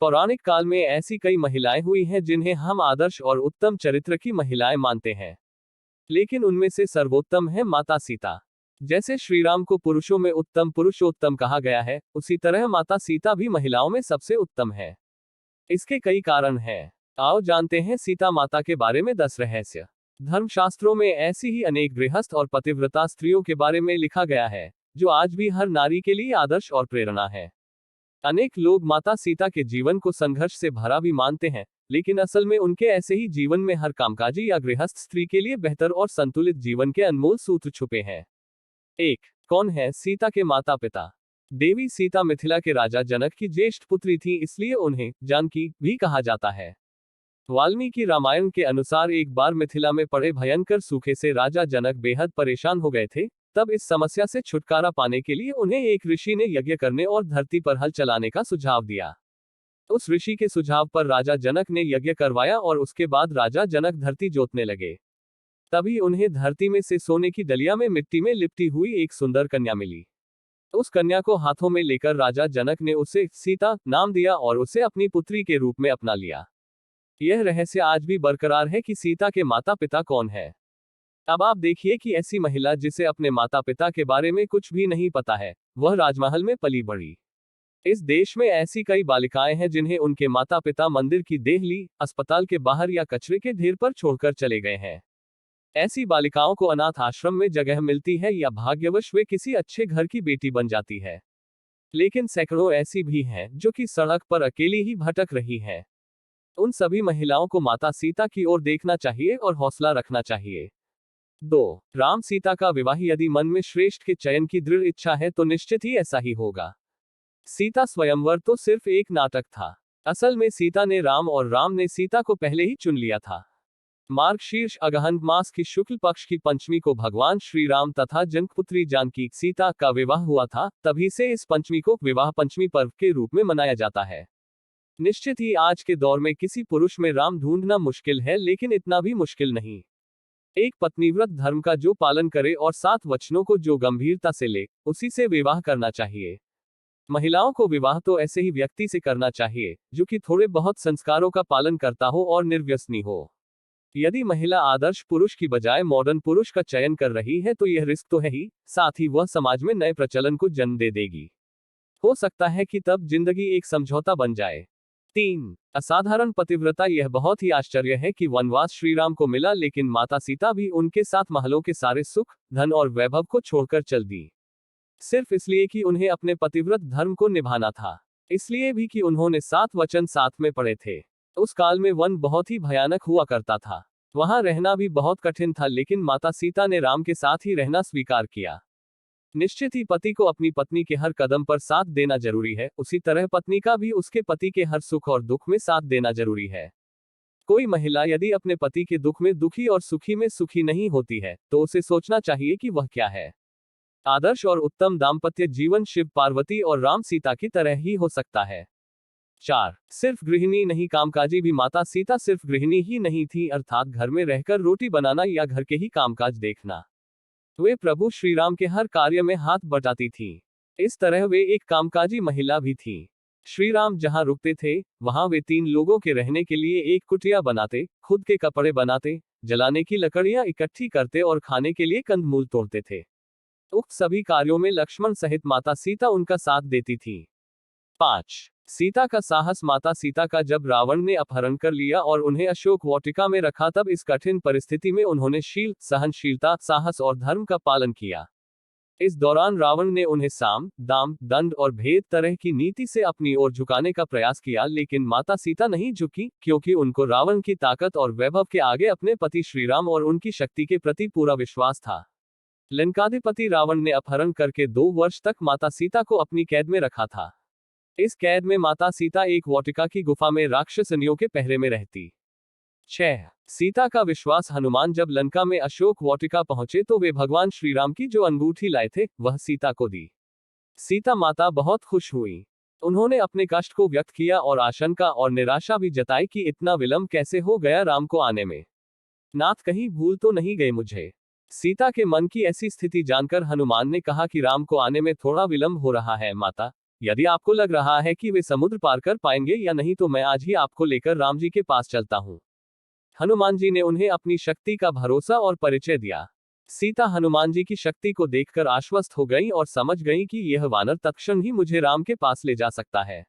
पौराणिक काल में ऐसी कई महिलाएं हुई हैं जिन्हें हम आदर्श और उत्तम चरित्र की महिलाएं मानते हैं। लेकिन उनमें से सर्वोत्तम है माता सीता। जैसे श्री राम को पुरुषों में उत्तम पुरुषोत्तम कहा गया है, उसी तरह माता सीता भी महिलाओं में सबसे उत्तम है। इसके कई कारण हैं। आओ जानते हैं सीता माता के बारे में 10 रहस्य। धर्मशास्त्रों में ऐसी ही अनेक गृहस्थ और पतिव्रता स्त्रियों के बारे में लिखा गया है, जो आज भी हर नारी के लिए आदर्श और प्रेरणा है। अनेक लोग माता सीता के जीवन को संघर्ष से भरा भी मानते हैं, लेकिन असल में उनके ऐसे ही जीवन में हर कामकाजी या गृहस्थ स्त्री के लिए बेहतर और संतुलित जीवन के अनमोल सूत्र छुपे हैं। 1। कौन है सीता के माता पिता? देवी सीता मिथिला के राजा जनक की ज्येष्ठ पुत्री थी, इसलिए उन्हें जानकी भी कहा जाता है। वाल्मीकि रामायण के अनुसार एक बार मिथिला में पड़े भयंकर सूखे से राजा जनक बेहद परेशान हो गए थे। तब इस समस्या से छुटकारा पाने के लिए उन्हें एक ऋषि ने यज्ञ करने और धरती पर हल चलाने का सुझाव दिया। उस ऋषि के सुझाव पर राजा जनक ने यज्ञ करवाया और उसके बाद राजा जनक धरती जोतने लगे। तभी उन्हें धरती में से सोने की डलिया में मिट्टी में लिपटी हुई एक सुंदर कन्या मिली। उस कन्या को हाथों में लेकर राजा जनक ने उसे सीता नाम दिया और उसे अपनी पुत्री के रूप में अपना लिया। यह रहस्य आज भी बरकरार है कि सीता के माता पिता कौन है। अब आप देखिए कि ऐसी महिला जिसे अपने माता पिता के बारे में कुछ भी नहीं पता है, वह राजमहल में पली बढ़ी। इस देश में ऐसी कई बालिकाएं हैं जिन्हें उनके माता पिता मंदिर की देहली, अस्पताल के बाहर या कचरे के ढेर पर छोड़कर चले गए हैं। ऐसी बालिकाओं को अनाथ आश्रम में जगह मिलती है या भाग्यवश वे किसी अच्छे घर की बेटी बन जाती है। लेकिन सैकड़ों ऐसी भी हैं जो कि सड़क पर अकेली ही भटक रही हैं। उन सभी महिलाओं को माता सीता की ओर देखना चाहिए और हौसला रखना चाहिए। 2। राम सीता का विवाह। यदि मन में श्रेष्ठ के चयन की दृढ़ इच्छा है तो निश्चित ही ऐसा ही होगा। सीता स्वयंवर तो सिर्फ एक नाटक था। असल में सीता ने राम और राम ने सीता को पहले ही चुन लिया था। मार्गशीर्ष अगहन मास की शुक्ल पक्ष की पंचमी को भगवान श्री राम तथा जनकपुत्री जानकी सीता का विवाह हुआ था। तभी से इस पंचमी को विवाह पंचमी पर्व के रूप में मनाया जाता है। निश्चित ही आज के दौर में किसी पुरुष में राम ढूंढना मुश्किल है, लेकिन इतना भी मुश्किल नहीं। एक पत्नीव्रत धर्म का जो पालन करे और 7 वचनों को जो गंभीरता से ले, उसी से विवाह करना चाहिए। महिलाओं को विवाह तो ऐसे ही व्यक्ति से करना चाहिए जो कि थोड़े बहुत संस्कारों का पालन करता हो और निर्व्यसनी हो। यदि महिला आदर्श पुरुष की बजाय मॉडर्न पुरुष का चयन कर रही है तो यह रिस्क तो है ही, साथ ही वह समाज में नए प्रचलन को जन्म दे देगी। हो सकता है कि तब जिंदगी एक समझौता बन जाए। 3। असाधारण पतिव्रता। यह बहुत ही आश्चर्य है कि वनवास श्री राम को मिला, लेकिन माता सीता भी उनके साथ महलों के सारे सुख, धन और वैभव को छोड़कर चल दी। सिर्फ इसलिए कि उन्हें अपने पतिव्रत धर्म को निभाना था। इसलिए भी कि उन्होंने 7 वचन साथ में पढ़े थे। उस काल में वन बहुत ही भयानक हुआ करता था। वहां रहना भी बहुत कठिन था, लेकिन माता सीता ने राम के साथ ही रहना स्वीकार किया। निश्चित ही पति को अपनी पत्नी के हर कदम पर साथ देना जरूरी है, उसी तरह पत्नी का भी उसके पति के हर सुख और दुख में साथ देना जरूरी है। कोई महिला यदि अपने पति के दुख में दुखी और सुखी में सुखी नहीं होती है, तो उसे सोचना चाहिए कि वह क्या है। आदर्श और उत्तम दाम्पत्य जीवन शिव पार्वती और राम सीता की तरह ही हो सकता है। 4। सिर्फ गृहिणी नहीं, कामकाजी भी। माता सीता सिर्फ गृहिणी ही नहीं थी, अर्थात घर में रहकर रोटी बनाना या घर के ही कामकाज देखना। वे प्रभु श्री राम के हर कार्य में हाथ बटाती थी। इस तरह वे एक कामकाजी महिला भी थी। श्री राम जहां रुकते थे, वहां वे 3 लोगों के रहने के लिए एक कुटिया बनाते, खुद के कपड़े बनाते, जलाने की लकड़ियां इकट्ठी करते और खाने के लिए कंदमूल तोड़ते थे। उक्त सभी कार्यों में लक्ष्मण सहित माता सीता उनका साथ देती थी। 5। सीता का साहस। माता सीता का जब रावण ने अपहरण कर लिया और उन्हें अशोक वाटिका में रखा, तब इस कठिन परिस्थिति में उन्होंने शील, सहनशीलता, साहस और धर्म का पालन किया। इस दौरान रावण ने उन्हें साम, दाम, दंड और भेद तरह की नीति से अपनी ओर झुकाने का प्रयास किया, लेकिन माता सीता नहीं झुकी, क्योंकि उनको रावण की ताकत और वैभव के आगे अपने पति श्रीराम और उनकी शक्ति के प्रति पूरा विश्वास था। लंकाधिपति रावण ने अपहरण करके 2 वर्ष तक माता सीता को अपनी कैद में रखा था। इस कैद में माता सीता एक वाटिका की गुफा में राक्षसनियों के पहरे में रहती। 6। सीता का विश्वास। हनुमान जब लंका में अशोक वाटिका पहुंचे तो वे भगवान श्री राम की जो अंगूठी लाए थे, वह सीता को दी। सीता माता बहुत खुश हुई। उन्होंने अपने कष्ट को व्यक्त किया और आशंका और निराशा भी जताई कि इतना विलंब कैसे हो गया राम को आने में। नाथ, कहीं भूल तो नहीं गए मुझे। सीता के मन की ऐसी स्थिति जानकर हनुमान ने कहा कि राम को आने में थोड़ा विलंब हो रहा है माता, यदि आपको लग रहा है कि वे समुद्र पार कर पाएंगे या नहीं तो मैं आज ही आपको लेकर राम जी के पास चलता हूँ। हनुमान जी ने उन्हें अपनी शक्ति का भरोसा और परिचय दिया। सीता हनुमान जी की शक्ति को देखकर आश्वस्त हो गई और समझ गई कि यह वानर तत्क्षण ही मुझे राम के पास ले जा सकता है।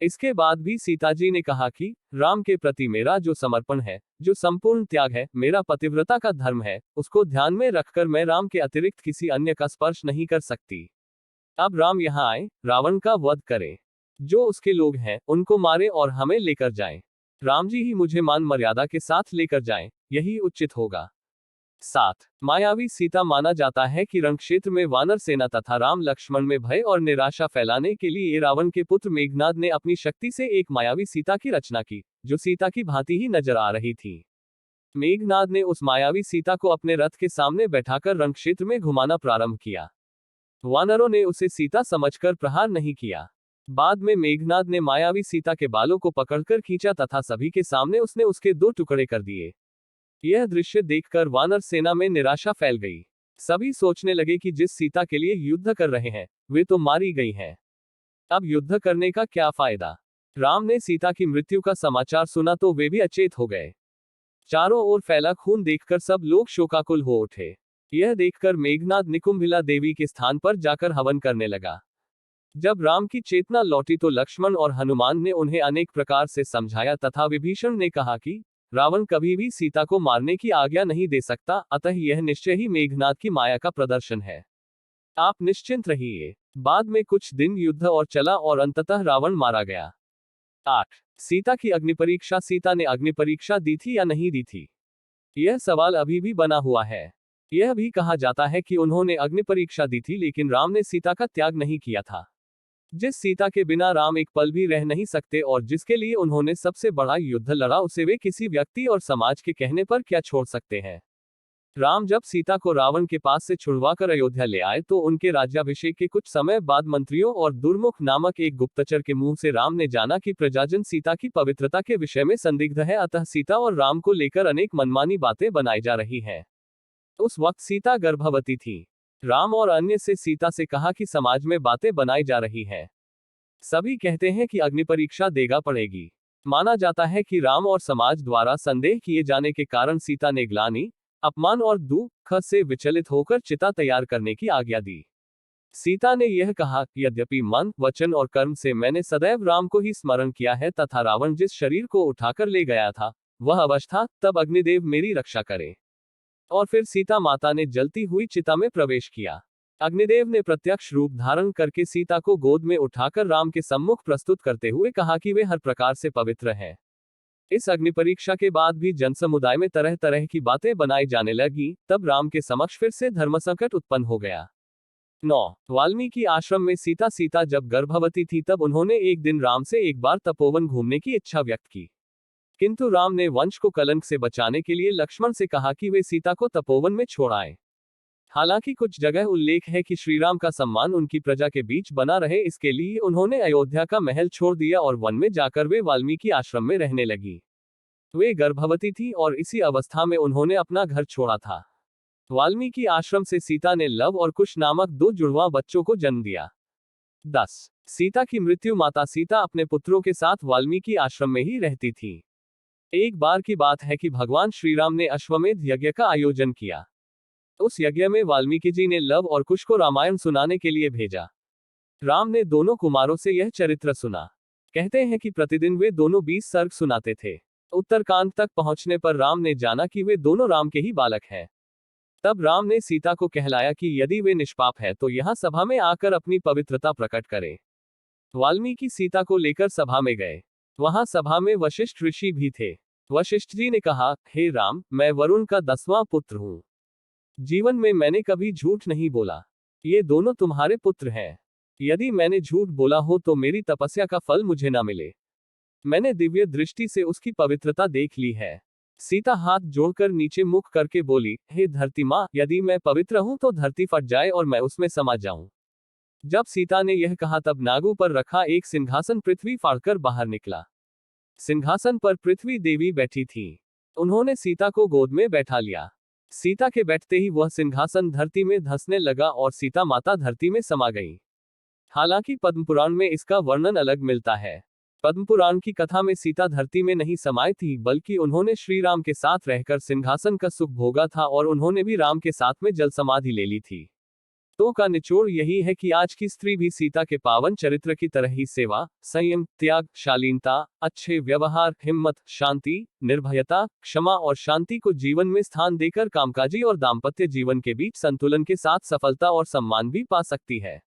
इसके बाद भी सीता जी ने कहा कि राम के प्रति मेरा जो समर्पण है, जो संपूर्ण त्याग है, मेरा पतिव्रता का धर्म है, उसको ध्यान में रखकर मैं राम के अतिरिक्त किसी अन्य का स्पर्श नहीं कर सकती। अब राम यहाँ आए, रावण का वध करें, जो उसके लोग हैं उनको मारे और हमें लेकर जाएं। राम जी ही मुझे मान मर्यादा के साथ लेकर जाएं, यही उचित होगा। 7 मायावी सीता माना जाता है कि रणक्षेत्र में वानर सेना तथा राम लक्ष्मण में भय और निराशा फैलाने के लिए रावण के पुत्र मेघनाद ने अपनी शक्ति से एक मायावी सीता की रचना की, जो सीता की भांति ही नजर आ रही थी। मेघनाद ने उस मायावी सीता को अपने रथ के सामने बैठाकर रणक्षेत्र में घुमाना प्रारंभ किया। वानरों ने उसे सीता समझकर प्रहार नहीं किया। बाद में मेघनाद ने मायावी सीता के बालों को पकड़कर खींचा तथा सभी के सामने उसने उसके 2 टुकड़े कर दिए। यह दृश्य देखकर वानर सेना में निराशा फैल गई। सभी सोचने लगे कि जिस सीता के लिए युद्ध कर रहे हैं वे तो मारी गई हैं। अब युद्ध करने का क्या फायदा। राम ने सीता की मृत्यु का समाचार सुना तो वे भी अचेत हो गए। चारों ओर फैला खून देखकर सब लोग शोकाकुल हो उठे। यह देखकर मेघनाद निकुंभिला देवी के स्थान पर जाकर हवन करने लगा। जब राम की चेतना लौटी तो लक्ष्मण और हनुमान ने उन्हें अनेक प्रकार से समझाया तथा विभीषण ने कहा कि रावण कभी भी सीता को मारने की आज्ञा नहीं दे सकता, अतः यह निश्चय ही मेघनाद की माया का प्रदर्शन है। आप निश्चिंत रहिए। बाद में कुछ दिन युद्ध और चला और अंततः रावण मारा गया। 8 सीता की अग्निपरीक्षा। सीता ने अग्निपरीक्षा दी थी या नहीं दी थी, यह सवाल अभी भी बना हुआ है। यह भी कहा जाता है कि उन्होंने अग्निपरीक्षा दी थी लेकिन राम ने सीता का त्याग नहीं किया था। जिस सीता के बिना राम एक पल भी रह नहीं सकते और जिसके लिए उन्होंने सबसे बड़ा युद्ध लड़ा, उसे वे किसी व्यक्ति और समाज के कहने पर क्या छोड़ सकते हैं। राम जब सीता को रावण के पास से छुड़वाकर अयोध्या ले आए तो उनके राज्याभिषेक के कुछ समय बाद मंत्रियों और दुर्मुख नामक एक गुप्तचर के मुंह से राम ने जाना कि प्रजाजन सीता की पवित्रता के विषय में संदिग्ध है, अतः सीता और राम को लेकर अनेक मनमानी बातें बनाई जा रही हैं। उस वक्त सीता गर्भवती थी। राम और अन्य से सीता से कहा कि समाज में बातें बनाई जा रही हैं। सभी कहते हैं कि अग्निपरीक्षा देगा पड़ेगी। माना जाता है कि राम और समाज द्वारा संदेह किए जाने के कारण सीता ने ग्लानि, अपमान और दुख से विचलित होकर चिता तैयार करने की आज्ञा दी। सीता ने यह कहा, यद्यपि मन, वचन और कर्म से मैंने सदैव राम को ही स्मरण किया है तथा रावण जिस शरीर को उठाकर ले गया था वह अवस्था, तब अग्निदेव मेरी रक्षा करे। और फिर सीता माता ने जलती हुई चिता में प्रवेश किया। अग्निदेव ने प्रत्यक्ष रूप धारण करके सीता को गोद में उठाकर राम के सम्मुख प्रस्तुत करते हुए कहा कि वे हर प्रकार से पवित्र हैं। इस अग्निपरीक्षा के बाद भी जनसमुदाय में तरह तरह की बातें बनाई जाने लगी। तब राम के समक्ष फिर से धर्मसंकट उत्पन्न हो गया। 9 वाल्मीकि आश्रम में सीता जब गर्भवती थी तब उन्होंने एक दिन राम से एक बार तपोवन घूमने की इच्छा व्यक्त की, किंतु राम ने वंश को कलंक से बचाने के लिए लक्ष्मण से कहा कि वे सीता को तपोवन में छोड़ आए। हालांकि कुछ जगह उल्लेख है कि श्रीराम का सम्मान उनकी प्रजा के बीच बना रहे, इसके लिए उन्होंने अयोध्या का महल छोड़ दिया और वन में जाकर वे वाल्मीकि आश्रम में रहने लगी। वे गर्भवती थी और इसी अवस्था में उन्होंने अपना घर छोड़ा था। वाल्मीकि आश्रम से सीता ने लव और कुश नामक 2 जुड़वां बच्चों को जन्म दिया। 10 सीता की मृत्यु। माता सीता अपने पुत्रों के साथ वाल्मीकि आश्रम में ही रहती थी। एक बार की बात है कि भगवान श्रीराम ने अश्वमेध यज्ञ का आयोजन किया। उस यज्ञ में वाल्मीकि जी ने लव और कुश को रामायण सुनाने के लिए भेजा। राम ने दोनों कुमारों से यह चरित्र सुना। कहते हैं कि प्रतिदिन वे दोनों 20 सर्ग सुनाते थे। उत्तरकांड तक पहुंचने पर राम ने जाना कि वे दोनों राम के ही बालक हैं। तब राम ने सीता को कहलाया कि यदि वे निष्पाप है तो यहाँ सभा में आकर अपनी पवित्रता प्रकट करे। वाल्मीकि सीता को लेकर सभा में गए। वहां सभा में वशिष्ठ ऋषि भी थे। वशिष्ठ जी ने कहा, हे राम, मैं वरुण का 10वां पुत्र हूं। जीवन में मैंने कभी झूठ नहीं बोला। ये दोनों तुम्हारे पुत्र हैं। यदि मैंने झूठ बोला हो तो मेरी तपस्या का फल मुझे ना मिले। मैंने दिव्य दृष्टि से उसकी पवित्रता देख ली है। सीता हाथ जोड़कर नीचे मुख करके बोली, हे धरती माँ, यदि मैं पवित्र हूं तो धरती फट जाए और मैं उसमें समा जाऊं। जब सीता ने यह कहा तब नागों पर रखा एक सिंहासन पृथ्वी फाड़कर बाहर निकला। सिंहासन पर पृथ्वी देवी बैठी थी। उन्होंने सीता को गोद में बैठा लिया। सीता के बैठते ही वह सिंहासन धरती में धंसने लगा और सीता माता धरती में समा गई। हालांकि पद्मपुराण में इसका वर्णन अलग मिलता है। पद्मपुराण की कथा में सीता धरती में नहीं समाई थी, बल्कि उन्होंने श्री राम के साथ रहकर सिंहासन का सुख भोगा था और उन्होंने भी राम के साथ में जल समाधि ले ली थी। तो का निचोड़ यही है कि आज की स्त्री भी सीता के पावन चरित्र की तरह ही सेवा, संयम, त्याग, शालीनता, अच्छे व्यवहार, हिम्मत, शांति, निर्भयता, क्षमा और शांति को जीवन में स्थान देकर कामकाजी और दाम्पत्य जीवन के बीच संतुलन के साथ सफलता और सम्मान भी पा सकती है।